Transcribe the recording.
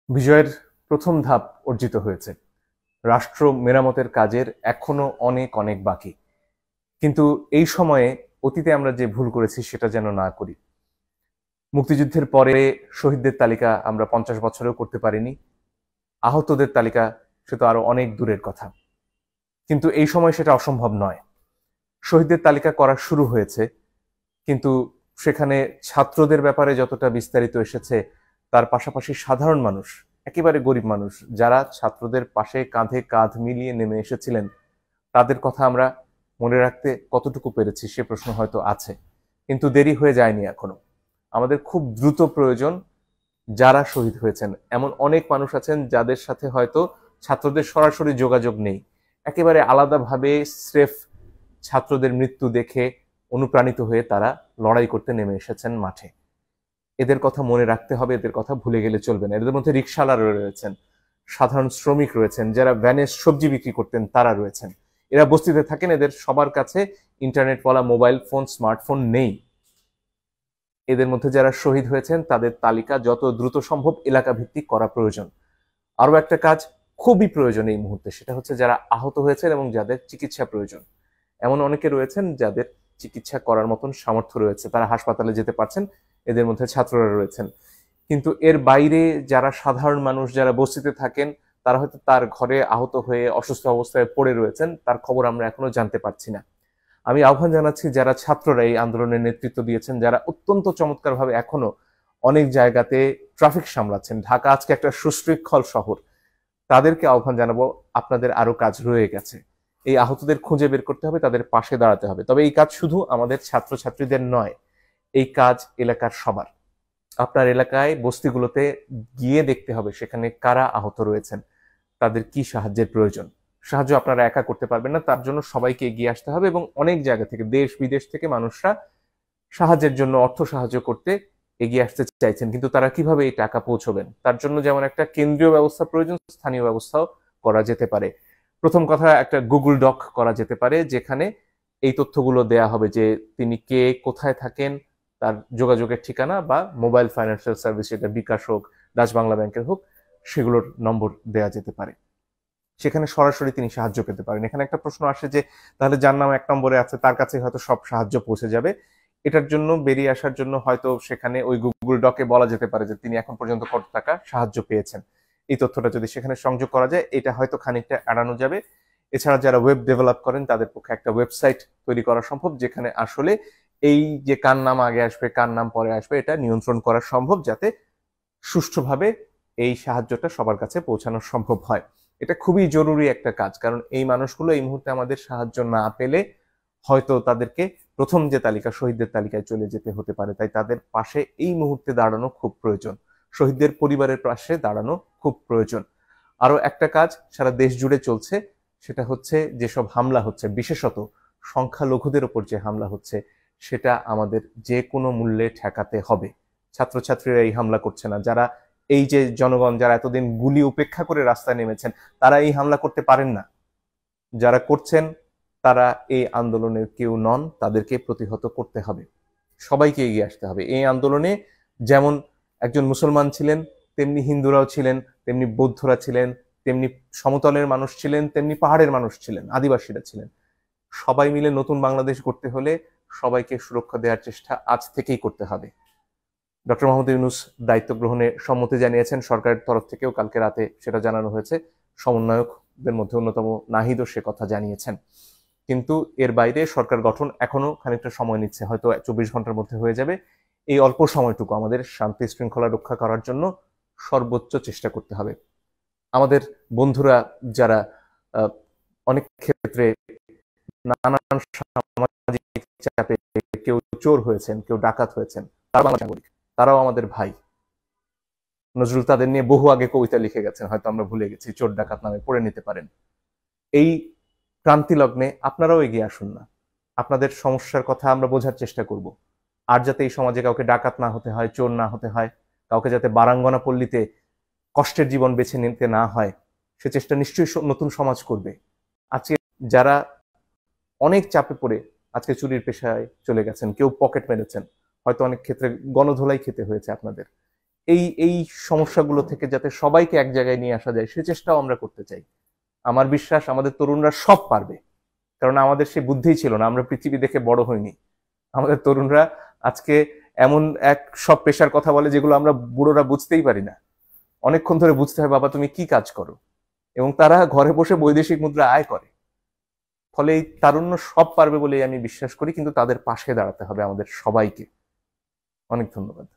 বিজয়ের প্রথম ধাপ অর্জিত হয়েছে। রাষ্ট্র মেরামতের কাজের এখনো অনেক অনেক বাকি। কিন্তু এই সময়ে অতীতে আমরা যে ভুল করেছি সেটা যেন না করি। মুক্তিযুদ্ধের পরে শহীদদের তালিকা আমরা 50 বছরেও করতে পারিনি। আহতদের তালিকা সে তো আরো অনেক দূরের কথা। কিন্তু এই সময় সেটা অসম্ভব নয়। শহীদদের তালিকা করা শুরু হয়েছে, কিন্তু সেখানে ছাত্রদের ব্যাপারে যতটা বিস্তারিত এসেছে, তার পাশাপাশি সাধারণ মানুষ, একেবারে গরিব মানুষ যারা ছাত্রদের পাশে কাঁধে কাঁধ মিলিয়ে নেমে এসেছিলেন, তাদের কথা আমরা মনে রাখতে কতটুকু পেরেছি সে প্রশ্ন হয়তো আছে। কিন্তু দেরি হয়ে যায়নি এখনো। আমাদের খুব দ্রুত প্রয়োজন যারা শহীদ হয়েছেন, এমন অনেক মানুষ আছেন যাদের সাথে হয়তো ছাত্রদের সরাসরি যোগাযোগ নেই, একেবারে আলাদাভাবে স্রেফ ছাত্রদের মৃত্যু দেখে অনুপ্রাণিত হয়ে তারা লড়াই করতে নেমে এসেছেন মাঠে। এদের কথা মনে রাখতে হবে, এদের কথা ভুলে গেলে চলবে না। এদের মধ্যে রিকশাওয়ালা রয়েছেন, সাধারণ শ্রমিক রয়েছেন, যারা ভ্যানে সবজি বিক্রি করতেন তারা রয়েছেন। এরা বস্তিতে থাকেন, এদের সবার কাছে ইন্টারনেটওয়ালা মোবাইল ফোন, স্মার্টফোন নেই। এদের মধ্যে যারা শহীদ হয়েছেন তাদের তালিকা যত দ্রুত সম্ভব এলাকা ভিত্তিক করা প্রয়োজন। আরো একটা কাজ খুবই প্রয়োজন এই মুহূর্তে, সেটা হচ্ছে যারা আহত হয়েছেন এবং যাদের চিকিৎসা প্রয়োজন। এমন অনেকে রয়েছেন যাদের চিকিৎসা করার মতন সামর্থ্য রয়েছে, তারা হাসপাতালে যেতে পারছেন, এদের মধ্যে ছাত্ররা রয়েছেন। কিন্তু এর বাইরে যারা সাধারণ মানুষ, যারা বস্তিতে থাকেন, তারা হয়তো তার ঘরে আহত হয়ে অসুস্থ অবস্থায় পড়ে রয়েছেন, তার খবর আমরা এখনো জানতে পারছি না। আমি আহ্বান জানাচ্ছি যারা ছাত্ররা এই আন্দোলনের নেতৃত্ব দিয়েছেন, যারা অত্যন্ত চমৎকারভাবে এখনো অনেক জায়গাতে ট্রাফিক সামলাচ্ছেন, ঢাকা আজকে একটা সুশৃঙ্খল শহর, তাদেরকে আহ্বান জানাবো, আপনাদের আরো কাজ রয়ে গেছে। এই আহতদের খুঁজে বের করতে হবে, তাদের পাশে দাঁড়াতে হবে। তবে এই কাজ শুধু আমাদের ছাত্রছাত্রীদের নয়, এই কাজ এলাকার সবার। আপনার এলাকায় বস্তিগুলোতে গিয়ে দেখতে হবে সেখানে কারা আহত রয়েছেন, তাদের কি সাহায্যের প্রয়োজন। সাহায্য আপনারা একা করতে পারবেন না, তার জন্য সবাইকে এগিয়ে আসতে হবে। এবং অনেক জায়গা থেকে, দেশ বিদেশ থেকে মানুষরা সাহায্যের জন্য, অর্থ সাহায্য করতে এগিয়ে আসতে চাইছেন। কিন্তু তারা কিভাবে এই টাকা পৌঁছবেন, তার জন্য যেমন একটা কেন্দ্রীয় ব্যবস্থা প্রয়োজন, স্থানীয় ব্যবস্থাও করা যেতে পারে। প্রথম কথা, একটা গুগল ডক করা যেতে পারে, যেখানে এই তথ্যগুলো দেয়া হবে যে তিনি কে, কোথায় থাকেন, তার যোগাযোগের ঠিকানা বা মোবাইল ফাইন্যান্সিয়াল সার্ভিস, সেটা বিকাশ হোক, ডাচ বাংলা ব্যাংকের হোক, সেগুলোর নম্বর দেয়া যেতে পারে। সেখানে সরাসরি তিনি সাহায্য পেতে পারেন। এখানে একটা প্রশ্ন আসে যে তাহলে যার নাম 1 নম্বরে আছে তার কাছে হয়তো সব সাহায্য পৌঁছে যাবে। এটার জন্য, বেরিয়ে আসার জন্য হয়তো সেখানে ওই গুগল ডকে বলা যেতে পারে যে তিনি এখন পর্যন্ত কত টাকা সাহায্য পেয়েছেন। এই তথ্যটা যদি সেখানে সংযোগ করা যায়, এটা হয়তো খানিকটা এড়ানো যাবে। এছাড়া যারা ওয়েব ডেভেলপ করেন তাদের পক্ষে একটা ওয়েবসাইট তৈরি করা সম্ভব, যেখানে আসলে এই যে কার নাম আগে আসবে কার নাম পরে আসবে এটা নিয়ন্ত্রণ করা সম্ভব, যাতে সুষ্ঠুভাবে এই সাহায্যটা সবার কাছে পৌঁছানো সম্ভব হয়। এটা খুবই জরুরি একটা কাজ, কারণ এই মানুষগুলো এই মুহূর্তে আমাদের সাহায্য না পেলে হয়তো তাদেরকে প্রথম যে তালিকা, শহীদদের তালিকায় চলে যেতে হতে পারে। তাই তাদের পাশে এই মুহূর্তে দাঁড়ানো খুব প্রয়োজন, শহীদদের পরিবারের পাশে দাঁড়ানো খুব প্রয়োজন। আরো একটা কাজ সারা দেশ জুড়ে চলছে, সেটা হচ্ছে যেসব হামলা হচ্ছে, বিশেষত সংখ্যালঘুদের উপর যে হামলা হচ্ছে, সেটা আমাদের যে কোনো মূল্যে ঠেকাতে হবে। ছাত্রছাত্রীরা এই হামলা করছে না, যারা এই যে জনগণ যারা এতদিন গুলি উপেক্ষা করে রাস্তায় নেমেছেন, তারা এই হামলা করতে পারেন না। যারা করছেন তারা এই আন্দোলনের কেউ নন, তাদেরকে প্রতিহত করতে হবে। সবাইকে এগিয়ে আসতে হবে এই আন্দোলনে। যেমন একজন মুসলমান ছিলেন, তেমনি হিন্দুরাও ছিলেন, তেমনি বৌদ্ধরা ছিলেন, তেমনি সমতলের মানুষ ছিলেন, তেমনি পাহাড়ের মানুষ ছিলেন, আদিবাসীরা ছিলেন। সবাই মিলে নতুন বাংলাদেশ গড়তে হলে সবাইকে সুরক্ষা দেওয়ার চেষ্টা আজ থেকেই করতে হবে। ডক্টর মোহাম্মদ ইউনূস দায়িত্ব গ্রহণে সম্মতি জানিয়েছেন, সরকারের তরফ থেকেও কালকে রাতে সেটা জানানো হয়েছে। সমন্বয়কদের মধ্যে অন্যতম নাহিদও সে কথা জানিয়েছেন। কিন্তু এর বাইরে সরকার গঠন এখনো খানিকটা সময় নিচ্ছে, হয়তো 24 ঘন্টার মধ্যে হয়ে যাবে। এই অল্প সময়টুকু আমাদের শান্তি শৃঙ্খলা রক্ষা করার জন্য সর্বোচ্চ চেষ্টা করতে হবে। আমাদের বন্ধুরা যারা অনেক ক্ষেত্রে নানান সামাজিক চাপে কেউ চোর হয়েছেন, কেউ ডাকাত হয়েছেন, তারাও আমাদের ভাই। নজরুল তাদের নিয়ে বহু আগে কবিতা লিখে গেছেন, হয়তো আমরা ভুলে গেছি, চোর ডাকাত নামে পড়ে নিতে পারেন। এই ক্রান্তি লগ্নে আপনারাও এগিয়ে আসুন না, আপনাদের সমস্যার কথা আমরা বোঝার চেষ্টা করব। আর যাতে এই সমাজে কাউকে ডাকাত না হতে হয়, চোর না হতে হয়, কাউকে যাতে বারাঙ্গনা পল্লীতে কষ্টের জীবন বেছে নিতে না হয়, সে চেষ্টা নিশ্চয়ই নতুন সমাজ করবে। আজকে যারা অনেক চাপে পড়ে আজকে চুরির পেশায় চলে গেছেন, কেউ পকেট মেরেছেন, হয়তো অনেক ক্ষেত্রে গণধোলাই খেতে হয়েছে আপনাদের, এই এই সমস্যাগুলো থেকে যাতে সবাইকে এক জায়গায় নিয়ে আসা যায় সে চেষ্টাও আমরা করতে চাই। আমার বিশ্বাস আমাদের তরুণরা সব পারবে, কারণ আমাদের সে বুদ্ধিই ছিল না, আমরা পৃথিবী দেখে বড় হইনি। আমাদের তরুণরা আজকে এমন এক সব পেশার কথা বলে যেগুলো আমরা বুড়োরা বুঝতেই পারি না। অনেকক্ষণ ধরে বুঝতে হয় বাবা তুমি কি কাজ করো, এবং তারা ঘরে বসে বৈদেশিক মুদ্রা আয় করে। ফলে এই তারুণ্য সব পারবে বলেই আমি বিশ্বাস করি, কিন্তু তাদের পাশে দাঁড়াতে হবে আমাদের সবাইকে। অনেক ধন্যবাদ।